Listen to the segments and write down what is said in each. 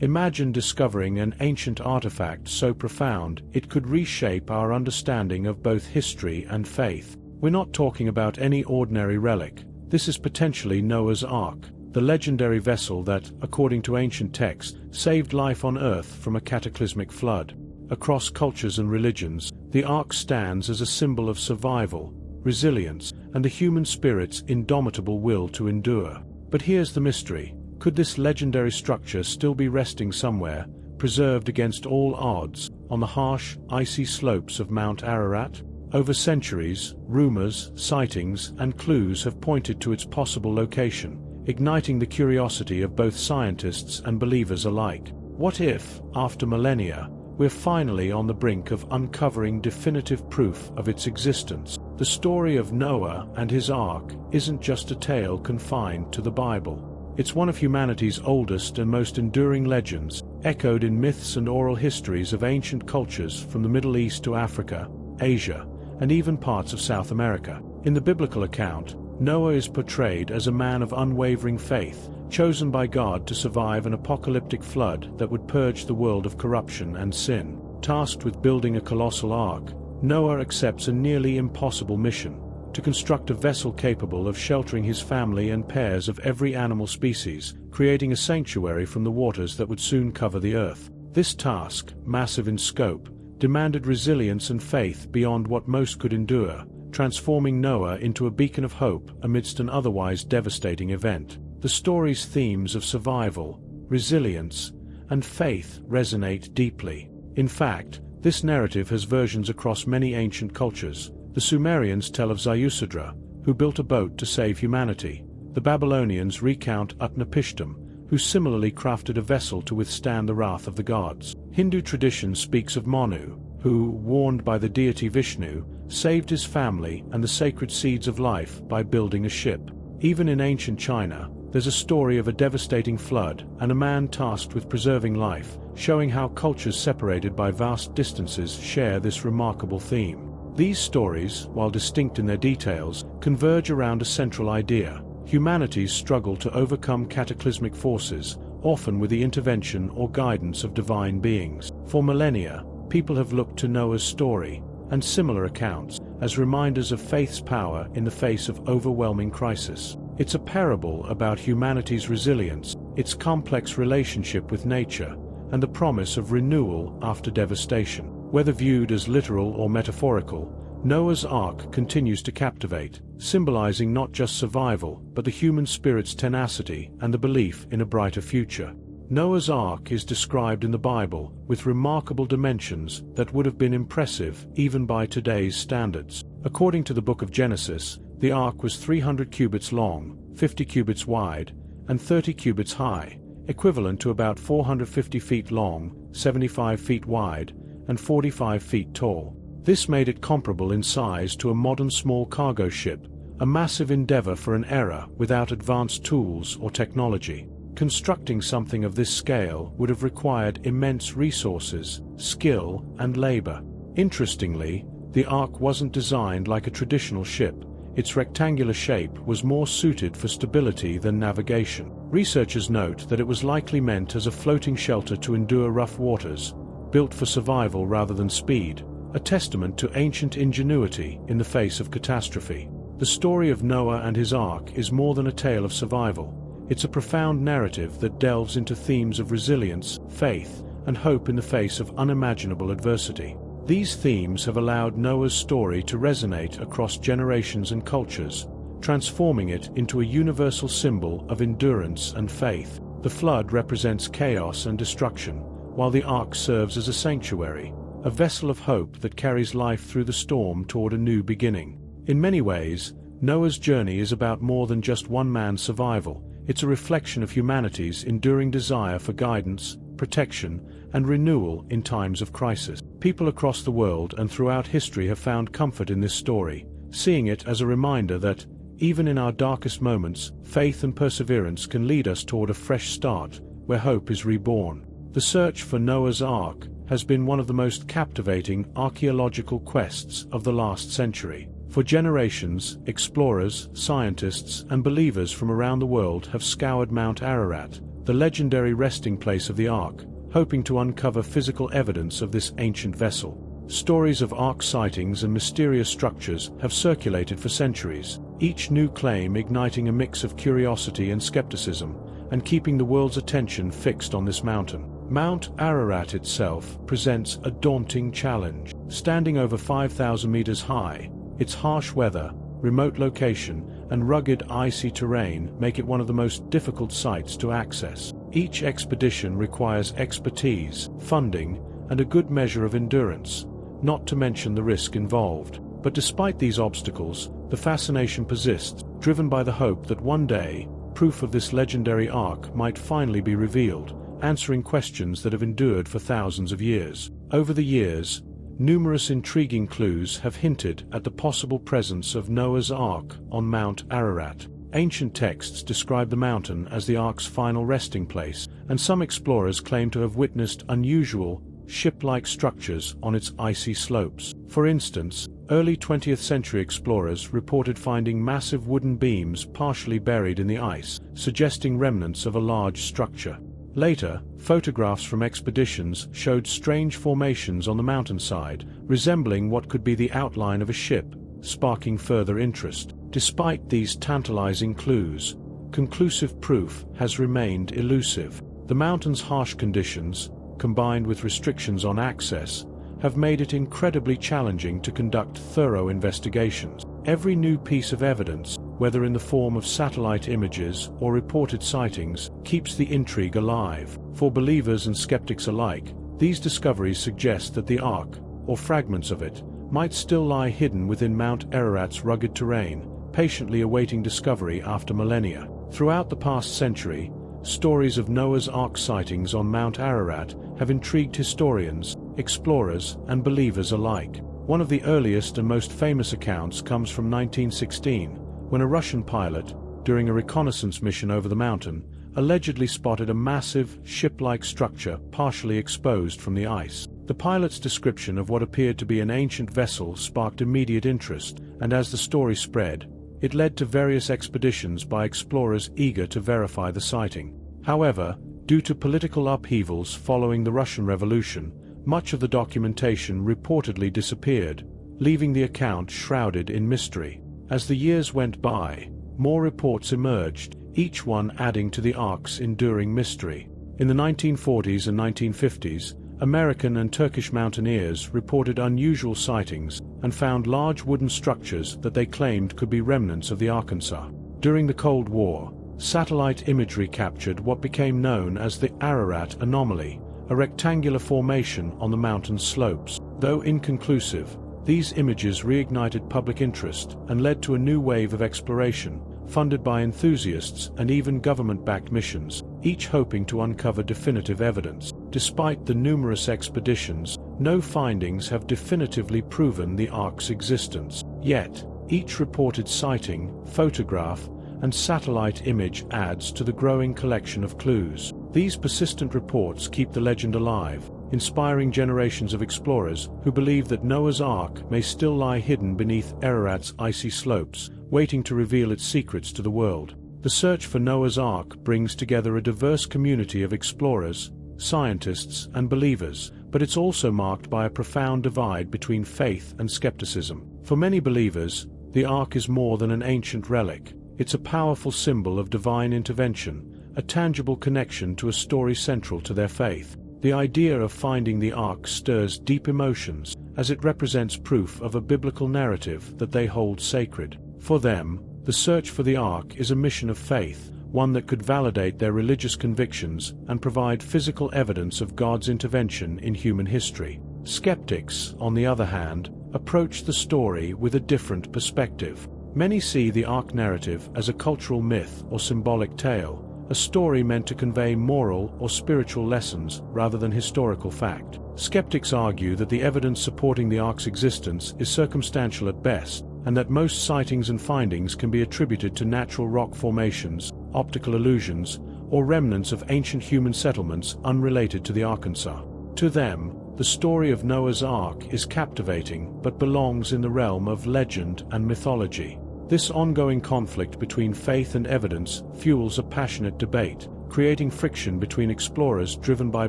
Imagine discovering an ancient artifact so profound it could reshape our understanding of both history and faith. We're not talking about any ordinary relic. This is potentially Noah's Ark, the legendary vessel that, according to ancient texts, saved life on Earth from a cataclysmic flood. Across cultures and religions, the Ark stands as a symbol of survival, resilience, and the human spirit's indomitable will to endure. But here's the mystery. Could this legendary structure still be resting somewhere, preserved against all odds, on the harsh, icy slopes of Mount Ararat? Over centuries, rumors, sightings, and clues have pointed to its possible location, igniting the curiosity of both scientists and believers alike. What if, after millennia, we're finally on the brink of uncovering definitive proof of its existence? The story of Noah and his Ark isn't just a tale confined to the Bible. It's one of humanity's oldest and most enduring legends, echoed in myths and oral histories of ancient cultures from the Middle East to Africa, Asia, and even parts of South America. In the biblical account, Noah is portrayed as a man of unwavering faith, chosen by God to survive an apocalyptic flood that would purge the world of corruption and sin. Tasked with building a colossal ark, Noah accepts a nearly impossible mission: to construct a vessel capable of sheltering his family and pairs of every animal species, creating a sanctuary from the waters that would soon cover the earth. This task, massive in scope, demanded resilience and faith beyond what most could endure, transforming Noah into a beacon of hope amidst an otherwise devastating event. The story's themes of survival, resilience, and faith resonate deeply. In fact, this narrative has versions across many ancient cultures. The Sumerians tell of Ziusudra, who built a boat to save humanity. The Babylonians recount Utnapishtim, who similarly crafted a vessel to withstand the wrath of the gods. Hindu tradition speaks of Manu, who, warned by the deity Vishnu, saved his family and the sacred seeds of life by building a ship. Even in ancient China, there's a story of a devastating flood and a man tasked with preserving life, showing how cultures separated by vast distances share this remarkable theme. These stories, while distinct in their details, converge around a central idea: humanity's struggle to overcome cataclysmic forces, often with the intervention or guidance of divine beings. For millennia, people have looked to Noah's story, and similar accounts, as reminders of faith's power in the face of overwhelming crisis. It's a parable about humanity's resilience, its complex relationship with nature, and the promise of renewal after devastation. Whether viewed as literal or metaphorical, Noah's Ark continues to captivate, symbolizing not just survival, but the human spirit's tenacity and the belief in a brighter future. Noah's Ark is described in the Bible with remarkable dimensions that would have been impressive even by today's standards. According to the book of Genesis, the Ark was 300 cubits long, 50 cubits wide, and 30 cubits high, equivalent to about 450 feet long, 75 feet wide, and 45 feet tall. This made it comparable in size to a modern small cargo ship, a massive endeavor for an era without advanced tools or technology. Constructing something of this scale would have required immense resources, skill, and labor. Interestingly, the Ark wasn't designed like a traditional ship. Its rectangular shape was more suited for stability than navigation. Researchers note that it was likely meant as a floating shelter to endure rough waters, built for survival rather than speed, a testament to ancient ingenuity in the face of catastrophe. The story of Noah and his Ark is more than a tale of survival. It's a profound narrative that delves into themes of resilience, faith, and hope in the face of unimaginable adversity. These themes have allowed Noah's story to resonate across generations and cultures, transforming it into a universal symbol of endurance and faith. The flood represents chaos and destruction, while the Ark serves as a sanctuary, a vessel of hope that carries life through the storm toward a new beginning. In many ways, Noah's journey is about more than just one man's survival. It's a reflection of humanity's enduring desire for guidance, protection, and renewal in times of crisis. People across the world and throughout history have found comfort in this story, seeing it as a reminder that, even in our darkest moments, faith and perseverance can lead us toward a fresh start, where hope is reborn. The search for Noah's Ark has been one of the most captivating archaeological quests of the last century. For generations, explorers, scientists, and believers from around the world have scoured Mount Ararat, the legendary resting place of the Ark, hoping to uncover physical evidence of this ancient vessel. Stories of Ark sightings and mysterious structures have circulated for centuries, each new claim igniting a mix of curiosity and skepticism, and keeping the world's attention fixed on this mountain. Mount Ararat itself presents a daunting challenge. Standing over 5,000 meters high, its harsh weather, remote location, and rugged icy terrain make it one of the most difficult sites to access. Each expedition requires expertise, funding, and a good measure of endurance, not to mention the risk involved. But despite these obstacles, the fascination persists, driven by the hope that one day, proof of this legendary Ark might finally be revealed, answering questions that have endured for thousands of years. Over the years, numerous intriguing clues have hinted at the possible presence of Noah's Ark on Mount Ararat. Ancient texts describe the mountain as the Ark's final resting place, and some explorers claim to have witnessed unusual, ship-like structures on its icy slopes. For instance, early 20th century explorers reported finding massive wooden beams partially buried in the ice, suggesting remnants of a large structure. Later, photographs from expeditions showed strange formations on the mountainside, resembling what could be the outline of a ship, sparking further interest. Despite these tantalizing clues, conclusive proof has remained elusive. The mountain's harsh conditions, combined with restrictions on access, have made it incredibly challenging to conduct thorough investigations. Every new piece of evidence, whether in the form of satellite images or reported sightings, keeps the intrigue alive. For believers and skeptics alike, these discoveries suggest that the Ark, or fragments of it, might still lie hidden within Mount Ararat's rugged terrain, patiently awaiting discovery after millennia. Throughout the past century, stories of Noah's Ark sightings on Mount Ararat have intrigued historians, explorers, and believers alike. One of the earliest and most famous accounts comes from 1916, when a Russian pilot, during a reconnaissance mission over the mountain, allegedly spotted a massive, ship-like structure partially exposed from the ice. The pilot's description of what appeared to be an ancient vessel sparked immediate interest, and as the story spread, it led to various expeditions by explorers eager to verify the sighting. However, due to political upheavals following the Russian Revolution, much of the documentation reportedly disappeared, leaving the account shrouded in mystery. As the years went by, more reports emerged, each one adding to the Ark's enduring mystery. In the 1940s and 1950s, American and Turkish mountaineers reported unusual sightings and found large wooden structures that they claimed could be remnants of the Arkansas. During the Cold War, satellite imagery captured what became known as the Ararat anomaly, a rectangular formation on the mountain's slopes. Though inconclusive, these images reignited public interest and led to a new wave of exploration, funded by enthusiasts and even government-backed missions, each hoping to uncover definitive evidence. Despite the numerous expeditions, no findings have definitively proven the Ark's existence. Yet, each reported sighting, photograph, and satellite image adds to the growing collection of clues. These persistent reports keep the legend alive, inspiring generations of explorers who believe that Noah's Ark may still lie hidden beneath Ararat's icy slopes, waiting to reveal its secrets to the world. The search for Noah's Ark brings together a diverse community of explorers, scientists, and believers, but it's also marked by a profound divide between faith and skepticism. For many believers, the Ark is more than an ancient relic. It's a powerful symbol of divine intervention, a tangible connection to a story central to their faith. The idea of finding the Ark stirs deep emotions, as it represents proof of a biblical narrative that they hold sacred. For them, the search for the Ark is a mission of faith, one that could validate their religious convictions and provide physical evidence of God's intervention in human history. Skeptics, on the other hand, approach the story with a different perspective. Many see the Ark narrative as a cultural myth or symbolic tale, a story meant to convey moral or spiritual lessons rather than historical fact. Skeptics argue that the evidence supporting the Ark's existence is circumstantial at best, and that most sightings and findings can be attributed to natural rock formations, optical illusions, or remnants of ancient human settlements unrelated to the Arkansas. To them, the story of Noah's Ark is captivating but belongs in the realm of legend and mythology. This ongoing conflict between faith and evidence fuels a passionate debate, creating friction between explorers driven by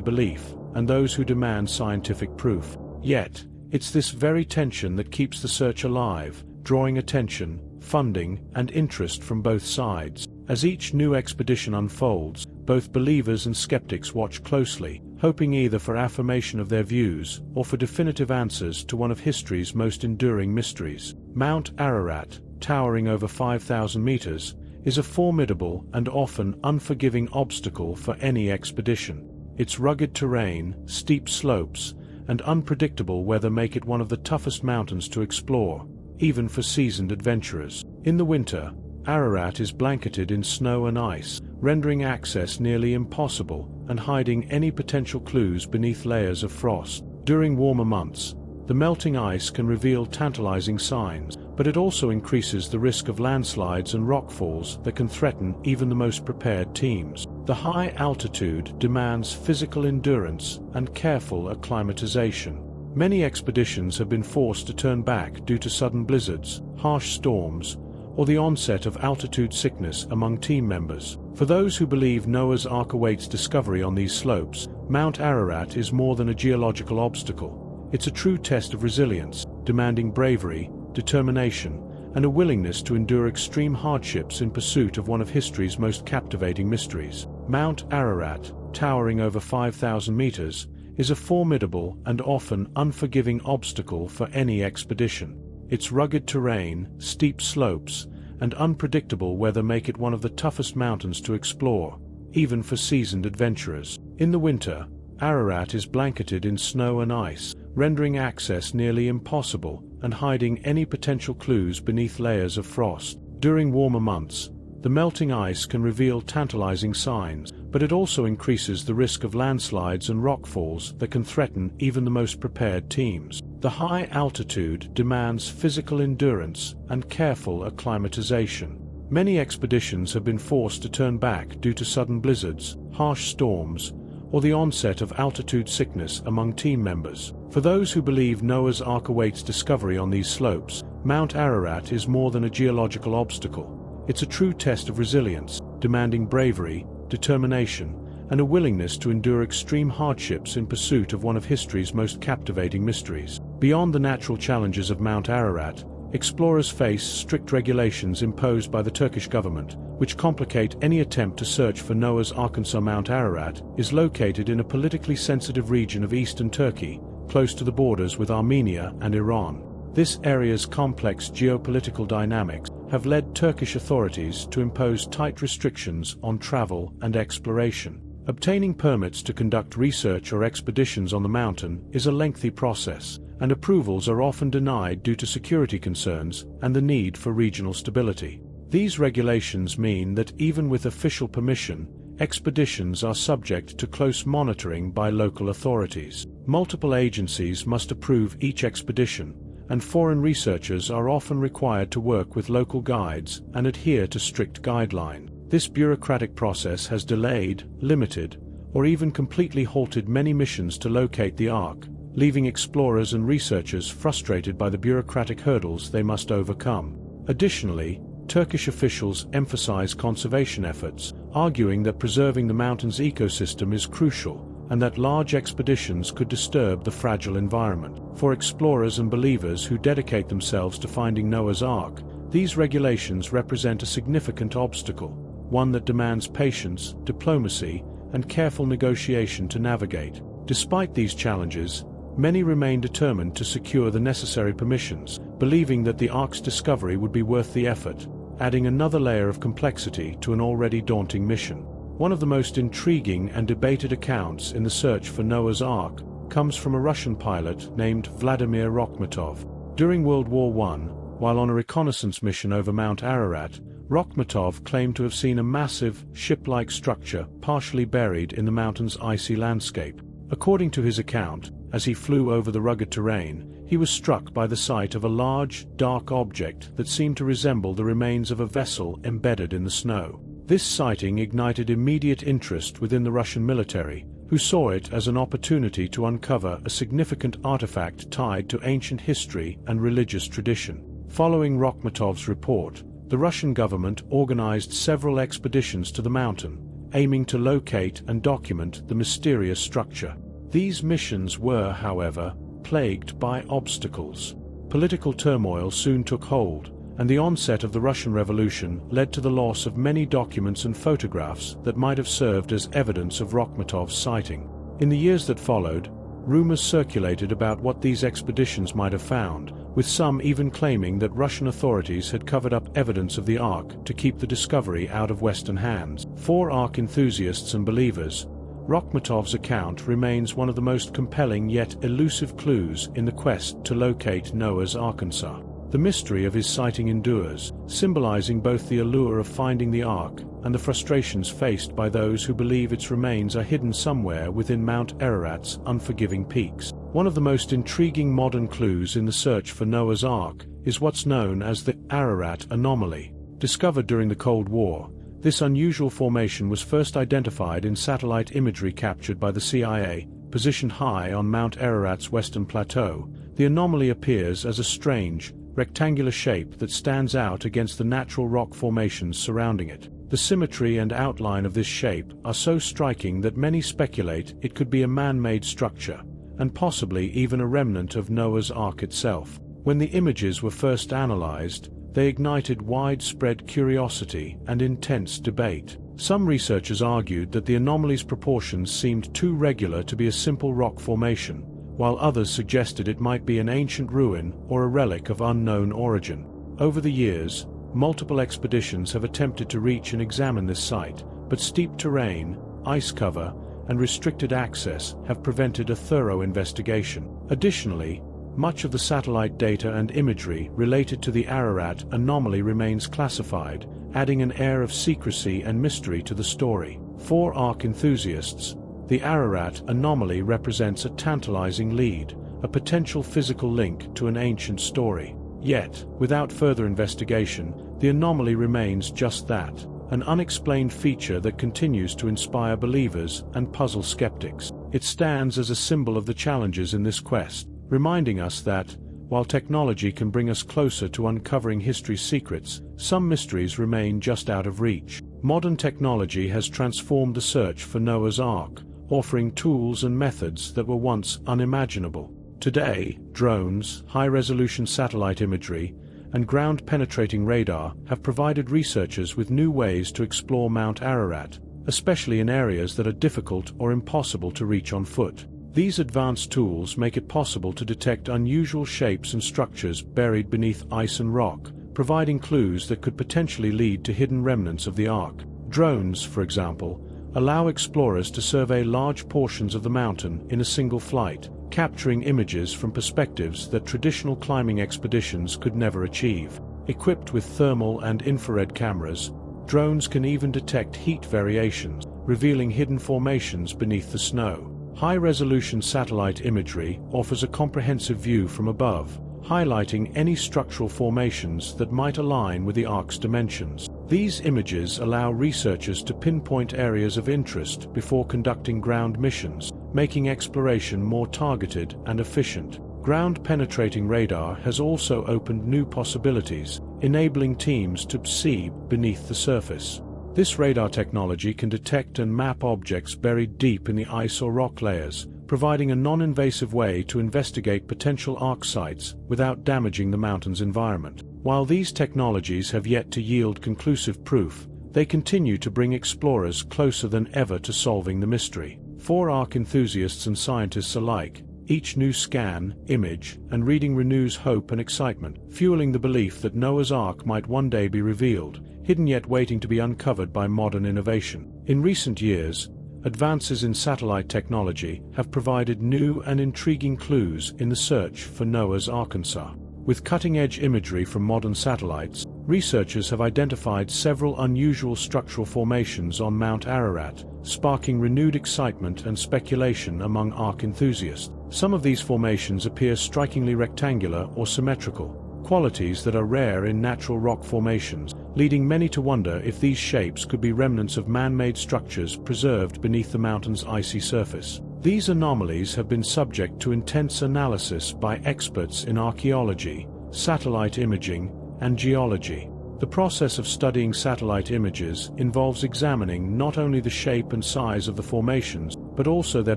belief and those who demand scientific proof. Yet, it's this very tension that keeps the search alive, drawing attention, funding, and interest from both sides. As each new expedition unfolds, both believers and skeptics watch closely, hoping either for affirmation of their views or for definitive answers to one of history's most enduring mysteries. Mount Ararat, towering over 5,000 meters, is a formidable and often unforgiving obstacle for any expedition. Its rugged terrain, steep slopes, and unpredictable weather make it one of the toughest mountains to explore, even for seasoned adventurers. In the winter, Ararat is blanketed in snow and ice, rendering access nearly impossible and hiding any potential clues beneath layers of frost. During warmer months, the melting ice can reveal tantalizing signs, but it also increases the risk of landslides and rockfalls that can threaten even the most prepared teams. The high altitude demands physical endurance and careful acclimatization. Many expeditions have been forced to turn back due to sudden blizzards, harsh storms, or the onset of altitude sickness among team members. For those who believe Noah's Ark awaits discovery on these slopes, Mount Ararat is more than a geological obstacle. It's a true test of resilience, demanding bravery, determination, and a willingness to endure extreme hardships in pursuit of one of history's most captivating mysteries. Mount Ararat, towering over 5,000 meters, is a formidable and often unforgiving obstacle for any expedition. Its rugged terrain, steep slopes, and unpredictable weather make it one of the toughest mountains to explore, even for seasoned adventurers. In the winter, Ararat is blanketed in snow and ice, rendering access nearly impossible and hiding any potential clues beneath layers of frost. During warmer months, the melting ice can reveal tantalizing signs, but it also increases the risk of landslides and rockfalls that can threaten even the most prepared teams. The high altitude demands physical endurance and careful acclimatization. Many expeditions have been forced to turn back due to sudden blizzards, harsh storms, or the onset of altitude sickness among team members. For those who believe Noah's Ark awaits discovery on these slopes, Mount Ararat is more than a geological obstacle. It's a true test of resilience, demanding bravery, determination, and a willingness to endure extreme hardships in pursuit of one of history's most captivating mysteries. Beyond the natural challenges of Mount Ararat, explorers face strict regulations imposed by the Turkish government, which complicate any attempt to search for Noah's Ark. Mount Ararat is located in a politically sensitive region of eastern Turkey, close to the borders with Armenia and Iran. This area's complex geopolitical dynamics have led Turkish authorities to impose tight restrictions on travel and exploration. Obtaining permits to conduct research or expeditions on the mountain is a lengthy process, and approvals are often denied due to security concerns and the need for regional stability. These regulations mean that even with official permission, expeditions are subject to close monitoring by local authorities. Multiple agencies must approve each expedition, and foreign researchers are often required to work with local guides and adhere to strict guidelines. This bureaucratic process has delayed, limited, or even completely halted many missions to locate the Ark, leaving explorers and researchers frustrated by the bureaucratic hurdles they must overcome. Additionally, Turkish officials emphasize conservation efforts, arguing that preserving the mountain's ecosystem is crucial and that large expeditions could disturb the fragile environment. For explorers and believers who dedicate themselves to finding Noah's Ark, these regulations represent a significant obstacle, one that demands patience, diplomacy, and careful negotiation to navigate. Despite these challenges, many remain determined to secure the necessary permissions, believing that the Ark's discovery would be worth the effort, adding another layer of complexity to an already daunting mission. One of the most intriguing and debated accounts in the search for Noah's Ark comes from a Russian pilot named Vladimir Rokhmatov. During World War I, while on a reconnaissance mission over Mount Ararat, Rokhmatov claimed to have seen a massive, ship-like structure partially buried in the mountain's icy landscape. According to his account, as he flew over the rugged terrain, he was struck by the sight of a large, dark object that seemed to resemble the remains of a vessel embedded in the snow. This sighting ignited immediate interest within the Russian military, who saw it as an opportunity to uncover a significant artifact tied to ancient history and religious tradition. Following Rokhmatov's report, the Russian government organized several expeditions to the mountain, aiming to locate and document the mysterious structure. These missions were, however, plagued by obstacles. Political turmoil soon took hold, and the onset of the Russian Revolution led to the loss of many documents and photographs that might have served as evidence of Rachmatov's sighting. In the years that followed, rumors circulated about what these expeditions might have found, with some even claiming that Russian authorities had covered up evidence of the Ark to keep the discovery out of Western hands. For Ark enthusiasts and believers, Rachmatov's account remains one of the most compelling yet elusive clues in the quest to locate Noah's Arkansas. The mystery of his sighting endures, symbolizing both the allure of finding the Ark and the frustrations faced by those who believe its remains are hidden somewhere within Mount Ararat's unforgiving peaks. One of the most intriguing modern clues in the search for Noah's Ark is what's known as the Ararat anomaly. Discovered during the Cold War, this unusual formation was first identified in satellite imagery captured by the CIA, positioned high on Mount Ararat's western plateau. The anomaly appears as a strange, rectangular shape that stands out against the natural rock formations surrounding it. The symmetry and outline of this shape are so striking that many speculate it could be a man-made structure, and possibly even a remnant of Noah's Ark itself. When the images were first analyzed, they ignited widespread curiosity and intense debate. Some researchers argued that the anomaly's proportions seemed too regular to be a simple rock formation, while others suggested it might be an ancient ruin or a relic of unknown origin. Over the years, multiple expeditions have attempted to reach and examine this site, but steep terrain, ice cover, and restricted access have prevented a thorough investigation. Additionally, much of the satellite data and imagery related to the Ararat anomaly remains classified, adding an air of secrecy and mystery to the story. For Ark enthusiasts, the Ararat anomaly represents a tantalizing lead, a potential physical link to an ancient story. Yet, without further investigation, the anomaly remains just that, an unexplained feature that continues to inspire believers and puzzle skeptics. It stands as a symbol of the challenges in this quest, reminding us that, while technology can bring us closer to uncovering history's secrets, some mysteries remain just out of reach. Modern technology has transformed the search for Noah's Ark, offering tools and methods that were once unimaginable. Today, drones, high-resolution satellite imagery, and ground-penetrating radar have provided researchers with new ways to explore Mount Ararat, especially in areas that are difficult or impossible to reach on foot. These advanced tools make it possible to detect unusual shapes and structures buried beneath ice and rock, providing clues that could potentially lead to hidden remnants of the Ark. Drones, for example, allow explorers to survey large portions of the mountain in a single flight, capturing images from perspectives that traditional climbing expeditions could never achieve. Equipped with thermal and infrared cameras, drones can even detect heat variations, revealing hidden formations beneath the snow. High-resolution satellite imagery offers a comprehensive view from above, highlighting any structural formations that might align with the Ark's dimensions. These images allow researchers to pinpoint areas of interest before conducting ground missions, making exploration more targeted and efficient. Ground-penetrating radar has also opened new possibilities, enabling teams to see beneath the surface. This radar technology can detect and map objects buried deep in the ice or rock layers, providing a non-invasive way to investigate potential Ark sites without damaging the mountain's environment. While these technologies have yet to yield conclusive proof, they continue to bring explorers closer than ever to solving the mystery. For Ark enthusiasts and scientists alike, each new scan, image, and reading renews hope and excitement, fueling the belief that Noah's Ark might one day be revealed, hidden yet waiting to be uncovered by modern innovation. In recent years, advances in satellite technology have provided new and intriguing clues in the search for Noah's Arkansas. With cutting-edge imagery from modern satellites, researchers have identified several unusual structural formations on Mount Ararat, sparking renewed excitement and speculation among Ark enthusiasts. Some of these formations appear strikingly rectangular or symmetrical, qualities that are rare in natural rock formations, leading many to wonder if these shapes could be remnants of man-made structures preserved beneath the mountain's icy surface. These anomalies have been subject to intense analysis by experts in archaeology, satellite imaging, and geology. The process of studying satellite images involves examining not only the shape and size of the formations, but also their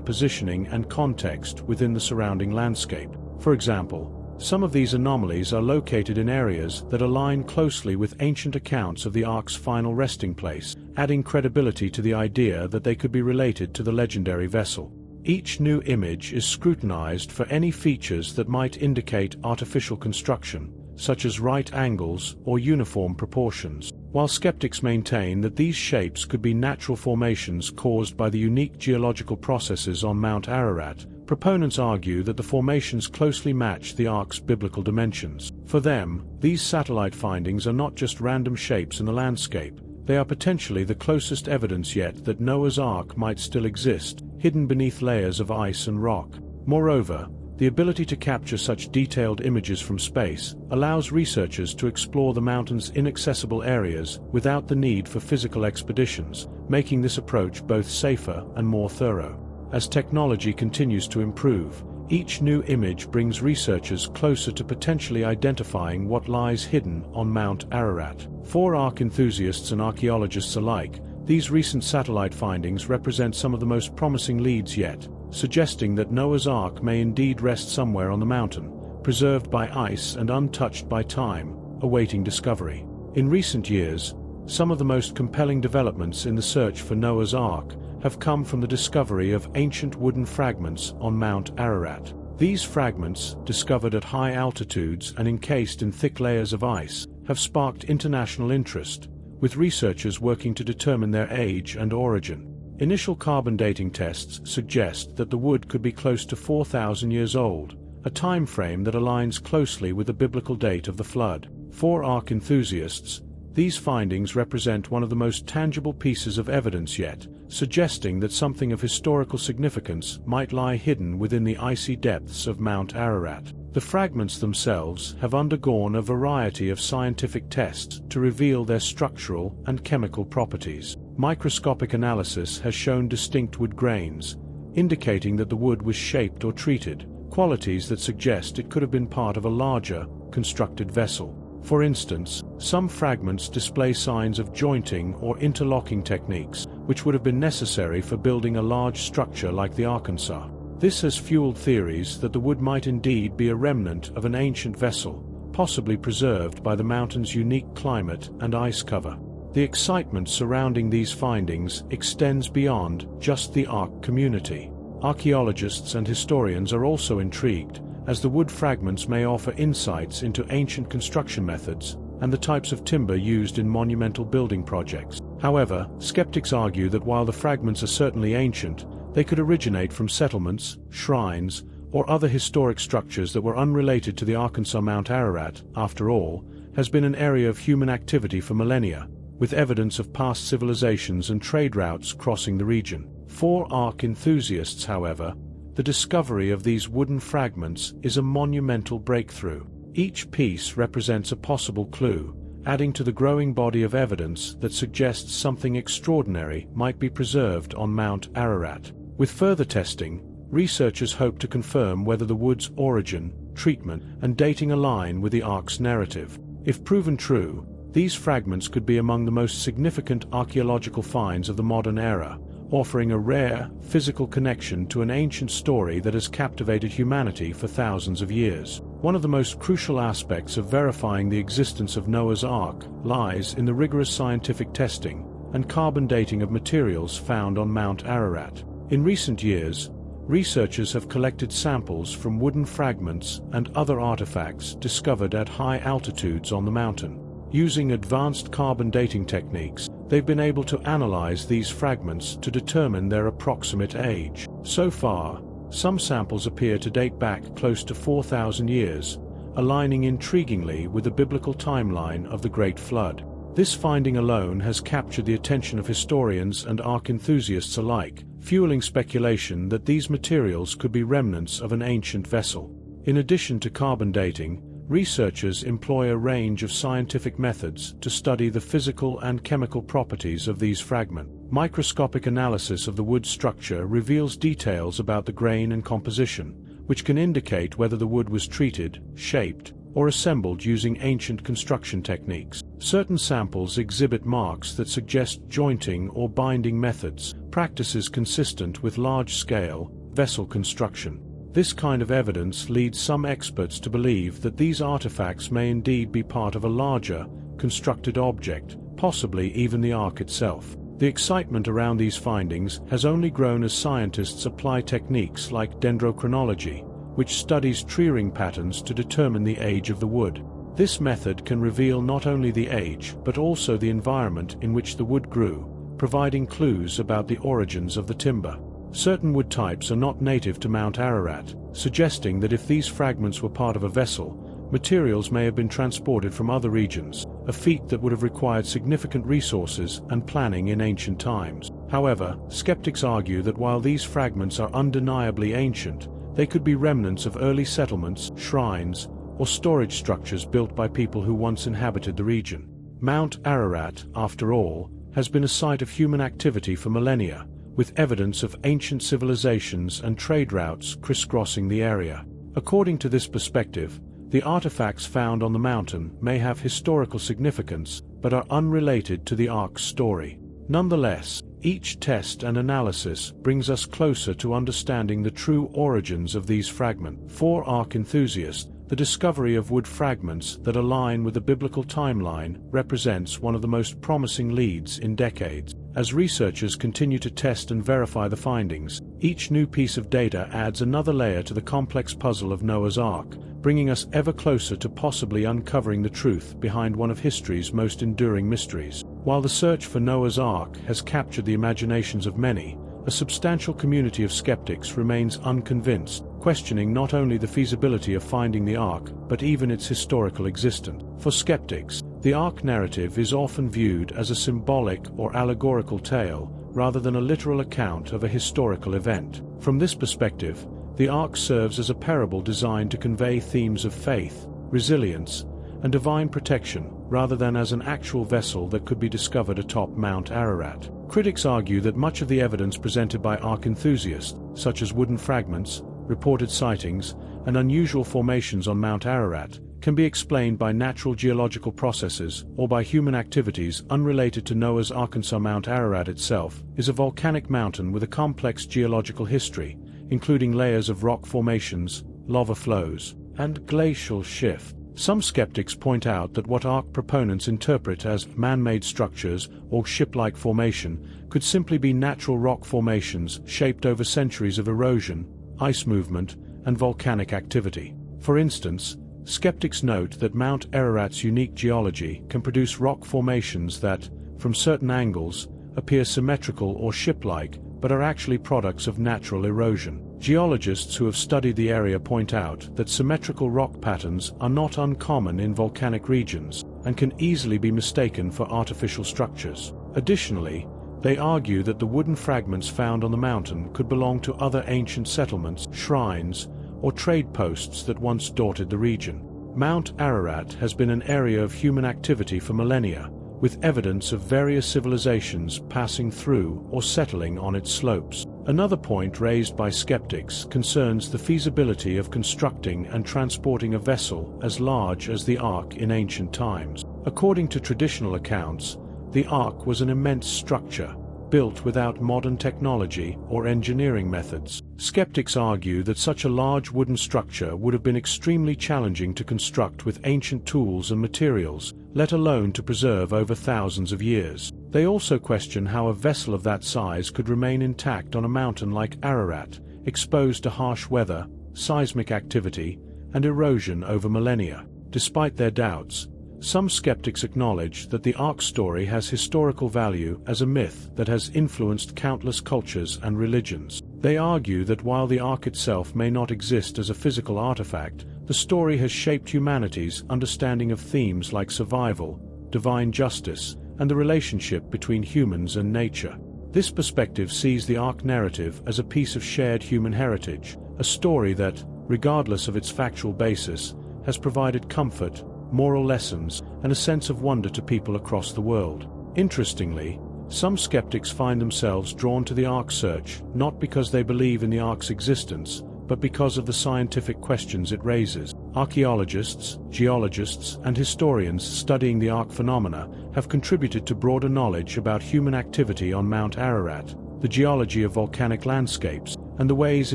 positioning and context within the surrounding landscape. For example, some of these anomalies are located in areas that align closely with ancient accounts of the Ark's final resting place, adding credibility to the idea that they could be related to the legendary vessel. Each new image is scrutinized for any features that might indicate artificial construction, such as right angles or uniform proportions. While skeptics maintain that these shapes could be natural formations caused by the unique geological processes on Mount Ararat, proponents argue that the formations closely match the Ark's biblical dimensions. For them, these satellite findings are not just random shapes in the landscape, they are potentially the closest evidence yet that Noah's Ark might still exist, hidden beneath layers of ice and rock. Moreover, the ability to capture such detailed images from space allows researchers to explore the mountain's inaccessible areas without the need for physical expeditions, making this approach both safer and more thorough. As technology continues to improve, each new image brings researchers closer to potentially identifying what lies hidden on Mount Ararat. For Ark enthusiasts and archaeologists alike, these recent satellite findings represent some of the most promising leads yet, suggesting that Noah's Ark may indeed rest somewhere on the mountain, preserved by ice and untouched by time, awaiting discovery. In recent years, some of the most compelling developments in the search for Noah's Ark have come from the discovery of ancient wooden fragments on Mount Ararat. These fragments, discovered at high altitudes and encased in thick layers of ice, have sparked international interest, with researchers working to determine their age and origin. Initial carbon dating tests suggest that the wood could be close to 4,000 years old, a time frame that aligns closely with the biblical date of the flood. For Ark enthusiasts, these findings represent one of the most tangible pieces of evidence yet, suggesting that something of historical significance might lie hidden within the icy depths of Mount Ararat. The fragments themselves have undergone a variety of scientific tests to reveal their structural and chemical properties. Microscopic analysis has shown distinct wood grains, indicating that the wood was shaped or treated, qualities that suggest it could have been part of a larger, constructed vessel. For instance, some fragments display signs of jointing or interlocking techniques, which would have been necessary for building a large structure like the Arkansas. This has fueled theories that the wood might indeed be a remnant of an ancient vessel, possibly preserved by the mountain's unique climate and ice cover. The excitement surrounding these findings extends beyond just the Ark community. Archaeologists and historians are also intrigued, as the wood fragments may offer insights into ancient construction methods and the types of timber used in monumental building projects. However, skeptics argue that while the fragments are certainly ancient, they could originate from settlements, shrines, or other historic structures that were unrelated to the Arkansas. Mount Ararat, after all, has been an area of human activity for millennia, with evidence of past civilizations and trade routes crossing the region. For Ark enthusiasts, however, the discovery of these wooden fragments is a monumental breakthrough. Each piece represents a possible clue, adding to the growing body of evidence that suggests something extraordinary might be preserved on Mount Ararat. With further testing, researchers hope to confirm whether the wood's origin, treatment, and dating align with the Ark's narrative. If proven true, these fragments could be among the most significant archaeological finds of the modern era, offering a rare, physical connection to an ancient story that has captivated humanity for thousands of years. One of the most crucial aspects of verifying the existence of Noah's Ark lies in the rigorous scientific testing and carbon dating of materials found on Mount Ararat. In recent years, researchers have collected samples from wooden fragments and other artifacts discovered at high altitudes on the mountain. Using advanced carbon dating techniques, they've been able to analyze these fragments to determine their approximate age. So far, some samples appear to date back close to 4,000 years, aligning intriguingly with the biblical timeline of the Great Flood. This finding alone has captured the attention of historians and Ark enthusiasts alike, fueling speculation that these materials could be remnants of an ancient vessel. In addition to carbon dating, researchers employ a range of scientific methods to study the physical and chemical properties of these fragments. Microscopic analysis of the wood structure reveals details about the grain and composition, which can indicate whether the wood was treated, shaped, or assembled using ancient construction techniques. Certain samples exhibit marks that suggest jointing or binding methods, practices consistent with large-scale vessel construction. This kind of evidence leads some experts to believe that these artifacts may indeed be part of a larger, constructed object, possibly even the Ark itself. The excitement around these findings has only grown as scientists apply techniques like dendrochronology, which studies tree ring patterns to determine the age of the wood. This method can reveal not only the age but also the environment in which the wood grew, providing clues about the origins of the timber. Certain wood types are not native to Mount Ararat, suggesting that if these fragments were part of a vessel, materials may have been transported from other regions, a feat that would have required significant resources and planning in ancient times. However, skeptics argue that while these fragments are undeniably ancient, they could be remnants of early settlements, shrines, or storage structures built by people who once inhabited the region. Mount Ararat, after all, has been a site of human activity for millennia, with evidence of ancient civilizations and trade routes crisscrossing the area. According to this perspective, the artifacts found on the mountain may have historical significance but are unrelated to the Ark's story. Nonetheless, each test and analysis brings us closer to understanding the true origins of these fragments. For Ark enthusiasts, the discovery of wood fragments that align with the biblical timeline represents one of the most promising leads in decades. As researchers continue to test and verify the findings, each new piece of data adds another layer to the complex puzzle of Noah's Ark, bringing us ever closer to possibly uncovering the truth behind one of history's most enduring mysteries. While the search for Noah's Ark has captured the imaginations of many, a substantial community of skeptics remains unconvinced, questioning not only the feasibility of finding the Ark but even its historical existence. For skeptics, the Ark narrative is often viewed as a symbolic or allegorical tale rather than a literal account of a historical event. From this perspective, the Ark serves as a parable designed to convey themes of faith, resilience, and divine protection rather than as an actual vessel that could be discovered atop Mount Ararat. Critics argue that much of the evidence presented by Ark enthusiasts, such as wooden fragments, reported sightings, and unusual formations on Mount Ararat, can be explained by natural geological processes or by human activities unrelated to Noah's Arkansas. Mount Ararat itself is a volcanic mountain with a complex geological history, including layers of rock formations, lava flows, and glacial shift. Some skeptics point out that what Ark proponents interpret as man-made structures or ship-like formation could simply be natural rock formations shaped over centuries of erosion, ice movement, and volcanic activity. For instance, skeptics note that Mount Ararat's unique geology can produce rock formations that, from certain angles, appear symmetrical or ship-like but are actually products of natural erosion. Geologists who have studied the area point out that symmetrical rock patterns are not uncommon in volcanic regions and can easily be mistaken for artificial structures. Additionally, they argue that the wooden fragments found on the mountain could belong to other ancient settlements, shrines, or trade posts that once dotted the region. Mount Ararat has been an area of human activity for millennia, with evidence of various civilizations passing through or settling on its slopes. Another point raised by skeptics concerns the feasibility of constructing and transporting a vessel as large as the Ark in ancient times. According to traditional accounts, the Ark was an immense structure, built without modern technology or engineering methods. Skeptics argue that such a large wooden structure would have been extremely challenging to construct with ancient tools and materials, let alone to preserve over thousands of years. They also question how a vessel of that size could remain intact on a mountain like Ararat, exposed to harsh weather, seismic activity, and erosion over millennia. Despite their doubts, some skeptics acknowledge that the Ark story has historical value as a myth that has influenced countless cultures and religions. They argue that while the Ark itself may not exist as a physical artifact, the story has shaped humanity's understanding of themes like survival, divine justice, and the relationship between humans and nature. This perspective sees the Ark narrative as a piece of shared human heritage, a story that, regardless of its factual basis, has provided comfort, moral lessons, and a sense of wonder to people across the world. Interestingly, some skeptics find themselves drawn to the Ark search not because they believe in the Ark's existence, but because of the scientific questions it raises. Archaeologists, geologists, and historians studying the Ark phenomena have contributed to broader knowledge about human activity on Mount Ararat, the geology of volcanic landscapes, and the ways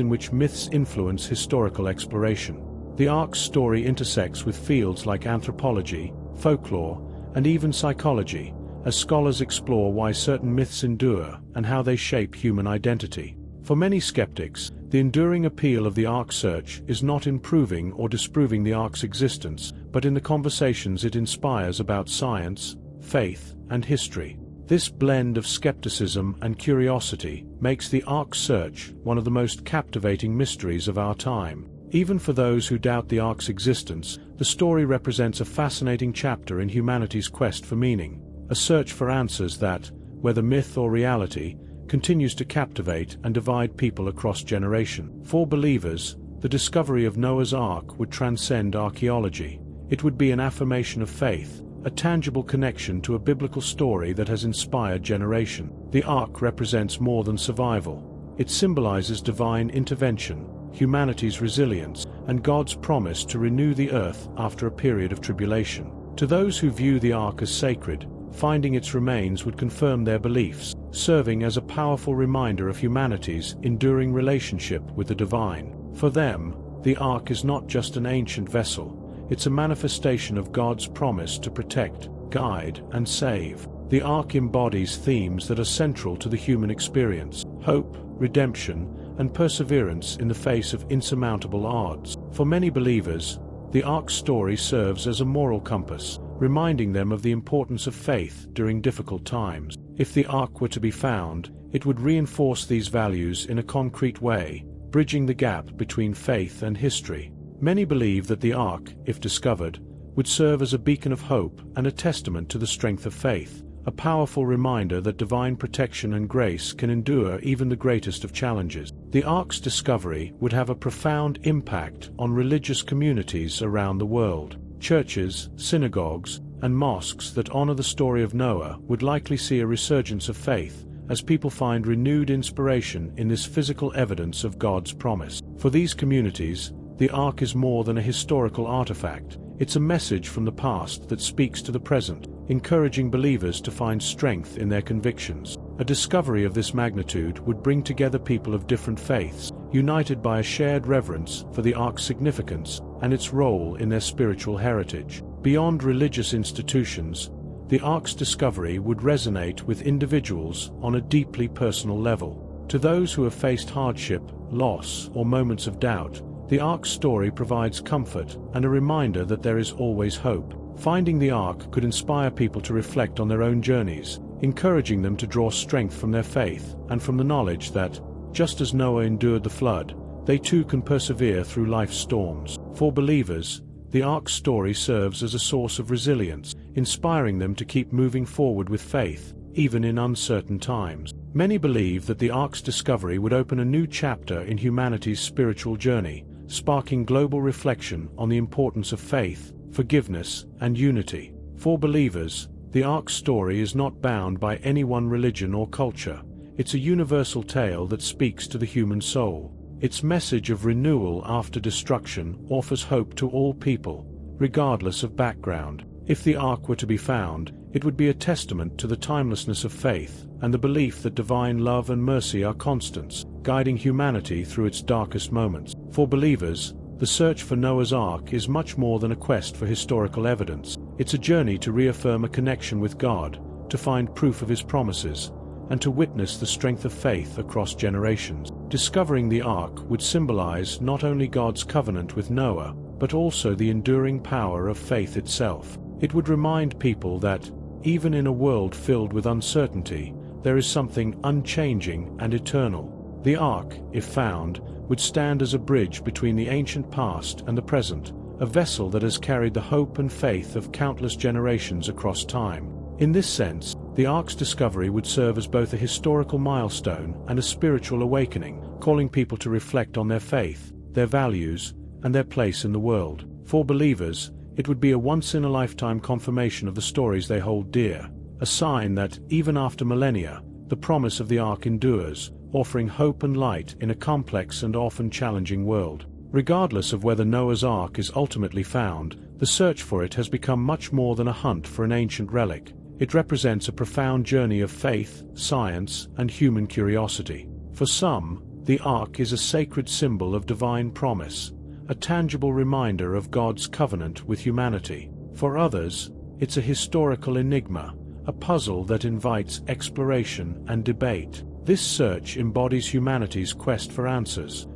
in which myths influence historical exploration. The Ark's story intersects with fields like anthropology, folklore, and even psychology, as scholars explore why certain myths endure and how they shape human identity. For many skeptics, the enduring appeal of the Ark search is not in proving or disproving the Ark's existence, but in the conversations it inspires about science, faith, and history. This blend of skepticism and curiosity makes the Ark search one of the most captivating mysteries of our time. Even for those who doubt the Ark's existence, the story represents a fascinating chapter in humanity's quest for meaning, a search for answers that, whether myth or reality, continues to captivate and divide people across generations. For believers, the discovery of Noah's Ark would transcend archaeology. It would be an affirmation of faith, a tangible connection to a biblical story that has inspired generations. The Ark represents more than survival. It symbolizes divine intervention, humanity's resilience, and God's promise to renew the earth after a period of tribulation. To those who view the Ark as sacred, finding its remains would confirm their beliefs, serving as a powerful reminder of humanity's enduring relationship with the divine. For them, the Ark is not just an ancient vessel, it's a manifestation of God's promise to protect, guide, and save. The Ark embodies themes that are central to the human experience: hope, redemption, and perseverance in the face of insurmountable odds. For many believers, the Ark's story serves as a moral compass, reminding them of the importance of faith during difficult times. If the Ark were to be found, it would reinforce these values in a concrete way, bridging the gap between faith and history. Many believe that the Ark, if discovered, would serve as a beacon of hope and a testament to the strength of faith, a powerful reminder that divine protection and grace can endure even the greatest of challenges. The Ark's discovery would have a profound impact on religious communities around the world. Churches, synagogues, and mosques that honor the story of Noah would likely see a resurgence of faith, as people find renewed inspiration in this physical evidence of God's promise. For these communities, the Ark is more than a historical artifact. It's a message from the past that speaks to the present, encouraging believers to find strength in their convictions. A discovery of this magnitude would bring together people of different faiths, united by a shared reverence for the Ark's significance and its role in their spiritual heritage. Beyond religious institutions, the Ark's discovery would resonate with individuals on a deeply personal level. To those who have faced hardship, loss, or moments of doubt, the Ark's story provides comfort and a reminder that there is always hope. Finding the Ark could inspire people to reflect on their own journeys, encouraging them to draw strength from their faith and from the knowledge that, just as Noah endured the flood, they too can persevere through life's storms. For believers, the Ark's story serves as a source of resilience, inspiring them to keep moving forward with faith, even in uncertain times. Many believe that the Ark's discovery would open a new chapter in humanity's spiritual journey, sparking global reflection on the importance of faith, forgiveness, and unity. For believers, the Ark's story is not bound by any one religion or culture. It's a universal tale that speaks to the human soul. Its message of renewal after destruction offers hope to all people, regardless of background. If the Ark were to be found, it would be a testament to the timelessness of faith and the belief that divine love and mercy are constants, guiding humanity through its darkest moments. For believers, the search for Noah's Ark is much more than a quest for historical evidence. It's a journey to reaffirm a connection with God, to find proof of His promises, and to witness the strength of faith across generations. Discovering the Ark would symbolize not only God's covenant with Noah, but also the enduring power of faith itself. It would remind people that, even in a world filled with uncertainty, there is something unchanging and eternal. The Ark, if found, would stand as a bridge between the ancient past and the present, a vessel that has carried the hope and faith of countless generations across time. In this sense, the Ark's discovery would serve as both a historical milestone and a spiritual awakening, calling people to reflect on their faith, their values, and their place in the world. For believers, it would be a once-in-a-lifetime confirmation of the stories they hold dear, a sign that, even after millennia, the promise of the Ark endures, offering hope and light in a complex and often challenging world. Regardless of whether Noah's Ark is ultimately found, the search for it has become much more than a hunt for an ancient relic. It represents a profound journey of faith, science, and human curiosity. For some, the Ark is a sacred symbol of divine promise, a tangible reminder of God's covenant with humanity. For others, it's a historical enigma, a puzzle that invites exploration and debate. This search embodies humanity's quest for answers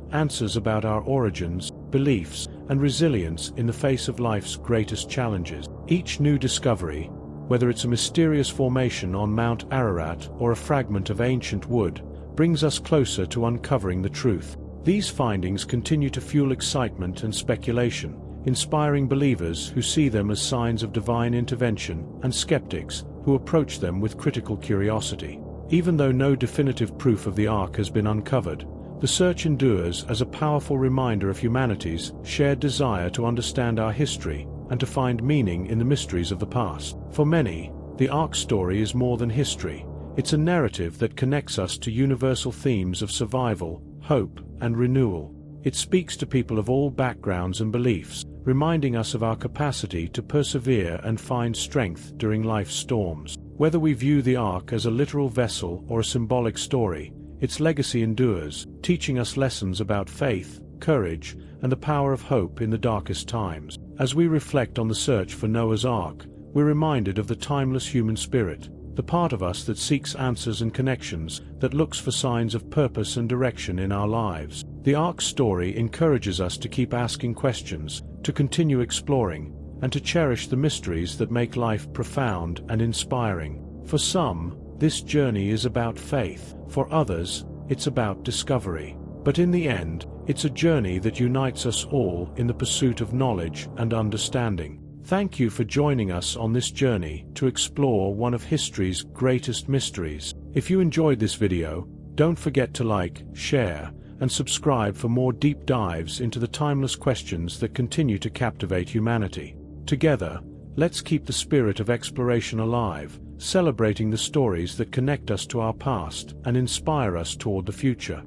about our origins, beliefs, and resilience in the face of life's greatest challenges. Each new discovery, whether it's a mysterious formation on Mount Ararat or a fragment of ancient wood, brings us closer to uncovering the truth. These findings continue to fuel excitement and speculation, inspiring believers who see them as signs of divine intervention and skeptics who approach them with critical curiosity. Even though no definitive proof of the Ark has been uncovered, the search endures as a powerful reminder of humanity's shared desire to understand our history and to find meaning in the mysteries of the past. For many, the Ark story is more than history. It's a narrative that connects us to universal themes of survival, hope, and renewal. It speaks to people of all backgrounds and beliefs, reminding us of our capacity to persevere and find strength during life's storms. Whether we view the Ark as a literal vessel or a symbolic story, its legacy endures, teaching us lessons about faith, courage, and the power of hope in the darkest times. As we reflect on the search for Noah's Ark, we're reminded of the timeless human spirit, the part of us that seeks answers and connections, that looks for signs of purpose and direction in our lives. The Ark story encourages us to keep asking questions, to continue exploring, and to cherish the mysteries that make life profound and inspiring. For some, this journey is about faith. For others, it's about discovery. But in the end, it's a journey that unites us all in the pursuit of knowledge and understanding. Thank you for joining us on this journey to explore one of history's greatest mysteries. If you enjoyed this video, don't forget to like, share, and subscribe for more deep dives into the timeless questions that continue to captivate humanity. Together, let's keep the spirit of exploration alive, celebrating the stories that connect us to our past and inspire us toward the future.